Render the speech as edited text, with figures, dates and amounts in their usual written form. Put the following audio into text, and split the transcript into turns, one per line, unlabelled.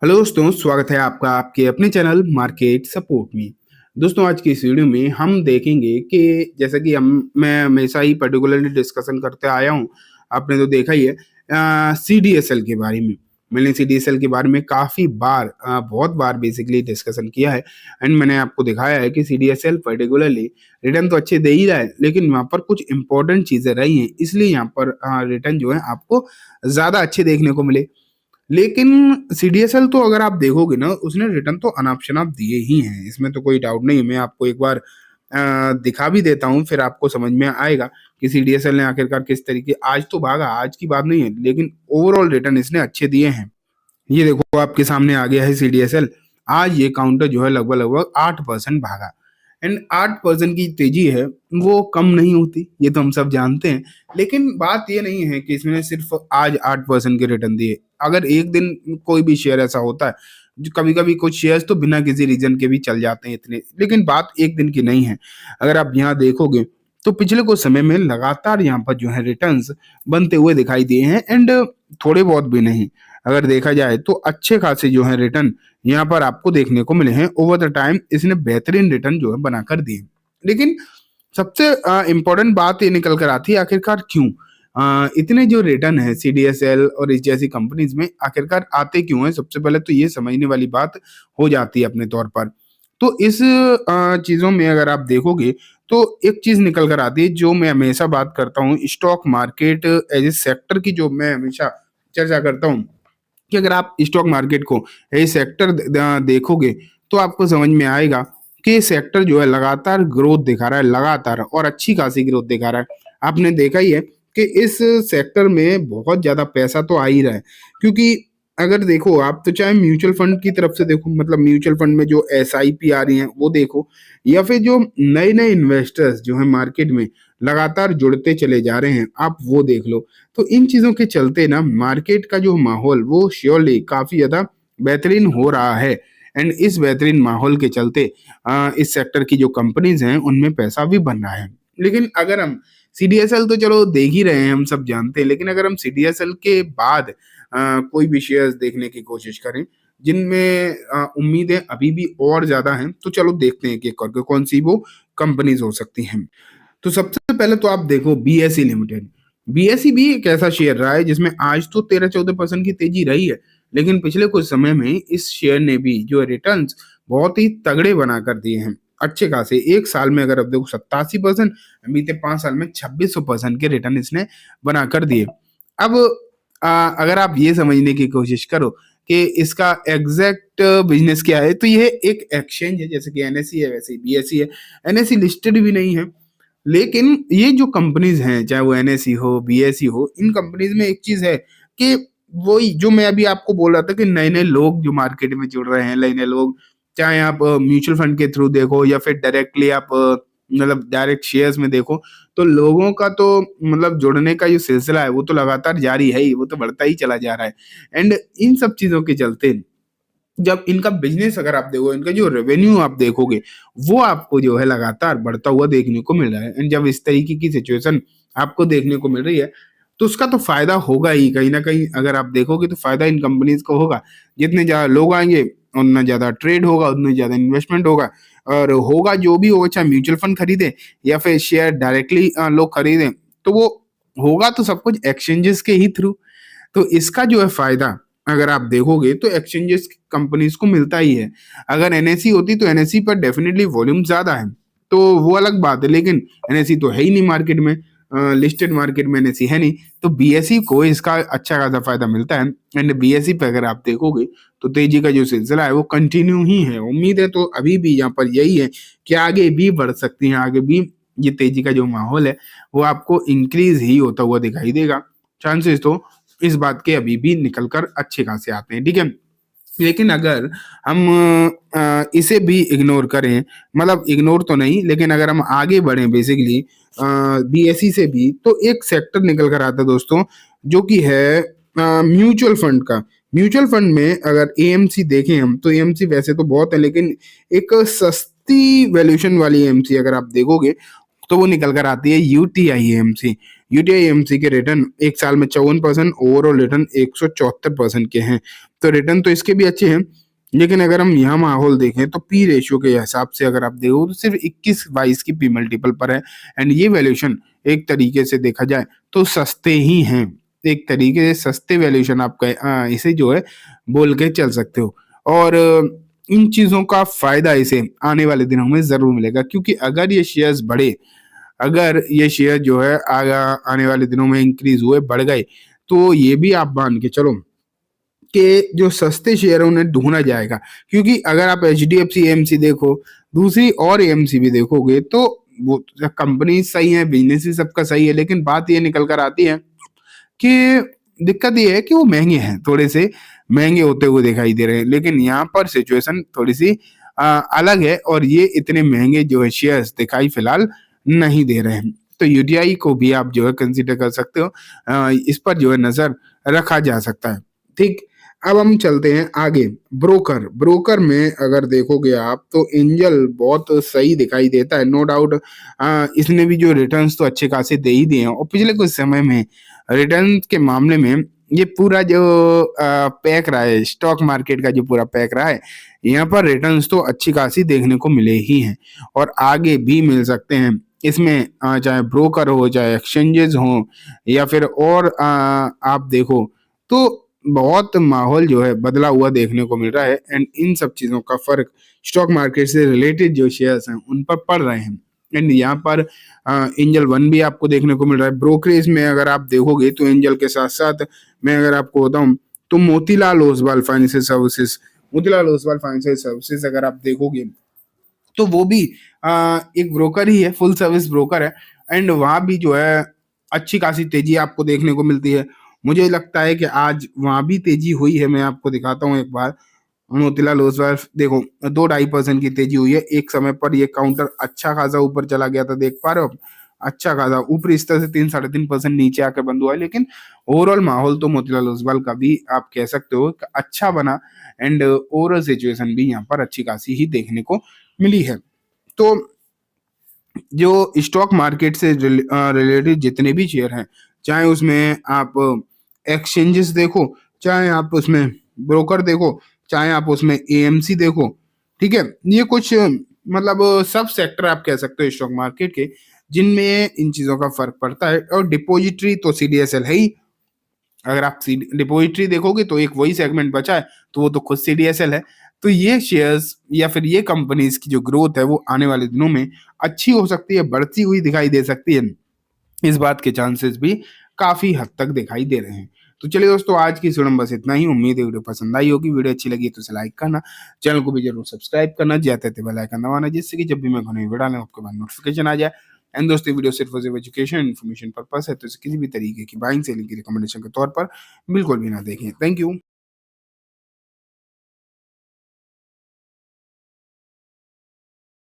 Hello दोस्तों, स्वागत है आपका आपके अपने चैनल मार्केट सपोर्ट में। दोस्तों, आज की इस वीडियो में हम देखेंगे कि जैसा कि मैं हमेशा ही पर्टिकुलरली डिस्कशन करते आया हूँ, आपने तो देखा ही है सीडीएसएल के बारे में। मैंने सीडीएसएल के बारे में काफ़ी बार बहुत बार बेसिकली डिस्कशन किया है एंड मैंने आपको दिखाया है कि सीडीएसएल पर्टिकुलरली रिटर्न तो अच्छे दे ही रहा है, लेकिन वहाँ पर कुछ इंपॉर्टेंट चीज़ें रही हैं, इसलिए यहाँ पर रिटर्न जो है आपको ज़्यादा अच्छे देखने को मिले। लेकिन सीडीएसएल तो अगर आप देखोगे ना, उसने रिटर्न तो अनाप-शनाप दिए ही हैं, इसमें तो कोई डाउट नहीं है। मैं आपको एक बार दिखा भी देता हूँ, फिर आपको समझ में आएगा कि सीडीएसएल ने आखिरकार किस तरीके आज तो भागा, आज की बात नहीं है, लेकिन ओवरऑल रिटर्न इसने अच्छे दिए हैं। ये देखो आपके सामने आ गया है सीडीएसएल। आज ये काउंटर जो है लगभग-लगभग 8% भागा एंड 8% की तेजी है, वो कम नहीं होती, ये तो हम सब जानते हैं। लेकिन बात ये नहीं है कि इसमें सिर्फ आज 8% के रिटर्न दिए। अगर एक दिन कोई भी शेयर ऐसा होता है, जो कभी-कभी कुछ शेयर्स तो बिना किसी रीज़न के भी चल जाते हैं इतने, लेकिन बात एक दिन की नहीं है। अगर आप यहाँ देखोगे, तो पिछले कुछ समय में लगातार यहाँ पर जो है रिटर्न्स बनते हुए दिखाई दिए हैं एंड थोड़े बहुत भी नहीं। अगर देखा जाए तो अच्छे खासे जो है रिटर्न यहाँ पर आपको देखने को मिले हैं। ओवर द टाइम इसने बेहतरीन रिटर्न जो है बनाकर दिए। लेकिन सबसे इम्पोर्टेंट बात ये निकल कर आती है, आखिरकार क्यों इतने जो रिटर्न है सीडीएसएल और इस जैसी कंपनीज में आखिरकार आते क्यों हैं? सबसे पहले तो ये समझने वाली बात हो जाती है अपने तौर पर। तो इस चीज़ों में अगर आप देखोगे, तो एक चीज़ निकल कर आती है जो मैं हमेशा बात करता हूँ, stock market as A sector की जो मैं हमेशा चर्चा करता हूँ कि अगर आप स्टॉक मार्केट को ये सेक्टर देखोगे, तो आपको समझ में आएगा कि ये सेक्टर जो है लगातार ग्रोथ दिखा रहा है, लगातार और अच्छी खासी ग्रोथ दिखा रहा है। आपने देखा ही है कि इस सेक्टर में बहुत ज़्यादा पैसा तो आ ही रहा है, क्योंकि अगर देखो आप, तो चाहे म्यूचुअल फंड की तरफ से देखो, मतलब म्यूचुअल फंड में जो एसआईपी आ रही हैं वो देखो, या फिर जो नए-नए इन्वेस्टर्स जो हैं मार्केट में लगातार जुड़ते चले जा रहे हैं, आप वो देख लो। तो इन चीज़ों के चलते ना मार्केट का जो माहौल वो श्योरली काफ़ी ज़्यादा बेहतरीन हो रहा है एंड इस बेहतरीन माहौल के चलते इस सेक्टर की जो कंपनीज़ हैं उनमें पैसा भी बन रहा है। लेकिन अगर हम सीडीएसएल तो चलो देख ही रहे हैं, हम सब जानते हैं, लेकिन अगर हम सीडीएसएल के बाद कोई भी शेयर्स देखने की कोशिश करें जिनमें उम्मीदें अभी भी और ज़्यादा हैं, तो चलो देखते हैं कि एक करके कौन-सी वो कंपनीज़ हो सकती हैं। तो सबसे पहले तो आप देखो बीएसई लिमिटेड। बीएसई भी एक ऐसा शेयर रहा है जिसमें आज तो 13-14% की तेजी रही है, लेकिन पिछले कुछ समय में इस शेयर ने भी जो रिटर्न्स बहुत ही तगड़े बनाकर दिए हैं। अच्छे खासे एक साल में अगर आप देखो 87%, बीते 5 साल में 2600% के रिटर्न इसने बनाकर दिए। अब अगर आप ये समझने की कोशिश करो कि इसका एग्ज़ैक्ट बिज़नेस क्या है, तो ये एक एक्सचेंज है, जैसे कि एनएसई है वैसे ही बीएसई है। एनएसई लिस्टेड भी नहीं है, लेकिन ये जो कंपनीज़ हैं, चाहे वो एनएसई हो, बीएसई हो, इन कंपनीज़ में एक चीज़ है कि वही जो मैं अभी आपको बोल रहा था कि नए-नए लोग जो मार्केट में जुड़ रहे हैं, नए-नए लोग, चाहे आप म्यूचुअल फंड के थ्रू देखो या फिर डायरेक्टली आप मतलब डायरेक्ट शेयर्स में देखो, तो लोगों का तो मतलब जुड़ने का जो सिलसिला है, वो तो लगातार जारी है ही, वो तो बढ़ता ही चला जा रहा है। एंड इन सब चीज़ों के चलते जब इनका बिज़नेस अगर आप देखो, इनका जो रेवेन्यू आप देखोगे, वो आपको जो है लगातार बढ़ता हुआ देखने को मिल रहा है एंड जब इस तरीके की सिचुएशन आपको देखने को मिल रही है, तो उसका तो फ़ायदा होगा ही कहीं न कहीं। अगर आप देखोगे तो फ़ायदा इन कंपनीज़ को होगा। जितने ज़्यादा लोग आएँगे, उतना ज़्यादा ट्रेड होगा, उतनी ज़्यादा इन्वेस्टमेंट होगा और होगा जो भी होगा, चाहे म्यूचुअल फंड खरीदें या फिर शेयर डायरेक्टली लोग खरीदें, तो वो होगा तो सब कुछ एक्सचेंजेस के ही थ्रू। तो इसका जो है फ़ायदा अगर आप देखोगे तो एक्सचेंजेस कंपनीज़ को मिलता ही है। अगर एनएसई होती तो एनएसई पर डेफ़िनिटली वॉल्यूम ज़्यादा है, तो वो अलग बात है, लेकिन एनएसई तो है ही नहीं मार्केट में, लिस्टेड मार्केट में एनएसई है नहीं, तो बीएसई को इसका अच्छा खासा फ़ायदा मिलता है एंड बीएसई पे अगर आप देखोगे तो तेज़ी का जो सिलसिला है वो कंटिन्यू ही है। उम्मीदें तो अभी भी यहाँ पर यही है कि आगे भी बढ़ सकती हैं, आगे भी ये तेज़ी का जो माहौल है वो आपको इंक्रीज़ ही होता हुआ दिखाई देगा। चांसेस तो इस बात के अभी भी निकल कर अच्छे खासे आते हैं, ठीक है? लेकिन अगर हम इसे भी इग्नोर करें, मतलब इग्नोर तो नहीं, लेकिन अगर हम आगे बढ़ें बेसिकली बीएसई से भी, तो एक सेक्टर निकल कर आता है दोस्तों, जो कि है म्यूचुअल फंड का। म्यूचुअल फंड में अगर एएमसी देखें हम, तो एएमसी वैसे तो बहुत है, लेकिन एक सस्ती वैल्यूएशन वाली एएमसी अगर आप देखोगे, तो वो निकल कर आती है यूटीआई एएमसी। यूटीआई एएमसी के रिटर्न एक साल में 54%, ओवरऑल रिटर्न 174% के हैं। तो रिटर्न तो इसके भी अच्छे हैं, लेकिन अगर हम यहाँ माहौल देखें तो पी रेशियो के हिसाब से अगर आप देखो तो सिर्फ 21-22 की पी मल्टीपल पर है। एंड ये वैल्यूएशन एक तरीके से देखा जाए तो सस्ते ही हैं, एक तरीके से सस्ते वैल्यूएशन आप इसे जो है बोल के चल सकते हो। और इन चीजों का फायदा इसे आने वाले दिनों में जरूर मिलेगा, क्योंकि अगर ये शेयर्स बढ़े, अगर ये शेयर जो है आने वाले दिनों में इंक्रीज हुए, बढ़ गए, तो ये भी आप मान के चलो कि जो सस्ते शेयर है उन्हें ढूंढा जाएगा। क्योंकि अगर आप एचडीएफसी एएमसी देखो, दूसरी और एएमसी भी देखोगे, तो वो कंपनी सही है, बिजनेस भी सबका सही है, लेकिन बात ये निकल कर आती है कि दिक्कत ये है कि वो महंगे हैं, थोड़े से महंगे होते हुए दिखाई दे रहे हैं। लेकिन यहाँ पर सिचुएशन थोड़ी सी अलग है, और ये इतने महंगे जो है शेयर्स दिखाई फिलहाल नहीं दे रहे हैं। तो यूटीआई को भी आप जो है कंसीडर कर सकते हो, इस पर जो है नजर रखा जा सकता है। ठीक, अब हम चलते हैं आगे। ब्रोकर, ब्रोकर में अगर देखोगे आप तो एंजल बहुत सही दिखाई देता है, नो डाउट। इसने भी जो रिटर्न्स तो अच्छे खासे दे ही दिए हैं, और पिछले कुछ समय में रिटर्न के मामले में ये पूरा जो पैक रहा है, स्टॉक मार्केट का जो पूरा पैक रहा है, यहाँ पर रिटर्न्स तो अच्छी खासी देखने को मिले ही हैं, और आगे भी मिल सकते हैं। इसमें चाहे ब्रोकर हो, चाहे एक्सचेंजेस हो, या फिर और आप देखो तो बहुत माहौल जो है बदला हुआ देखने को मिल रहा है। एंड इन सब चीजों का फर्क स्टॉक मार्केट से रिलेटेड जो शेयर्स हैं उन पर पड़ रहे हैं। एंड यहाँ पर एंजल वन भी आपको देखने को मिल रहा है। ब्रोकरेज में अगर आप देखोगे तो एंजल के साथ साथ मैं अगर आपको बताऊं तो Motilal Oswal financial services, Motilal Oswal financial services अगर आप देखोगे तो वो भी एक ब्रोकर ही है, फुल सर्विस ब्रोकर है। एंड वहां भी जो है अच्छी खासी तेजी आपको देखने को मिलती है। मुझे लगता है कि आज वहां भी तेजी हुई है। मैं आपको दिखाता हूँ एक बार। मोतीलाल ओसवाल देखो 2-2.5% की तेजी हुई है। एक समय पर ये काउंटर अच्छा खासा ऊपर चला गया था, देख पा रहे हो आप? अच्छा खासा ऊपरी स्तर से 3-3.5% नीचे आकर बंद हुआ है, लेकिन ओवरऑल माहौल तो मोतीलाल ओसवाल का भी आप कह सकते हो कि अच्छा बना। एंड ओवरऑल सिचुएशन भी यहाँ पर अच्छी खासी ही देखने को मिली है। तो जो स्टॉक मार्केट से रिलेटेड जितने भी शेयर हैं, चाहे उसमें आप एक्सचेंजेस देखो, चाहे आप उसमें ब्रोकर देखो, चाहे आप उसमें एएमसी देखो, ठीक है, ये कुछ मतलब सब सेक्टर आप कह सकते हो स्टॉक मार्केट के, जिनमें इन चीजों का फर्क पड़ता है। और डिपॉजिटरी तो सीडीएसएल है ही। अगर आप डिपॉजिटरी देखोगे तो एक वही सेगमेंट बचा है, तो वो तो खुद सीडीएसएल है। तो ये शेयर्स या फिर ये कंपनीज की जो ग्रोथ है वो आने वाले दिनों में अच्छी हो सकती है, बढ़ती हुई दिखाई दे सकती है। इस बात के चांसेस भी काफी हद तक दिखाई दे रहे हैं। तो चलिए दोस्तों, आज की इस वीडियो में बस इतना ही। उम्मीद है वीडियो पसंद आई होगी। वीडियो अच्छी लगी तो इसे लाइक करना, चैनल को भी जरूर सब्सक्राइब करना, जाते थे बेल आइकन दबाना, जिससे कि जब भी मैं कोई वीडियो डालूं आपके पास नोटिफिकेशन आ जाए। एंड दोस्तों, वीडियो सिर्फ और सिर्फ एजुकेशन इन्फॉर्मेशन पर्पस है, तो इसे किसी भी तरीके की बाइंग सेलिंग की रिकमेंडेशन के तौर पर बिल्कुल भी ना देखें। Thank you.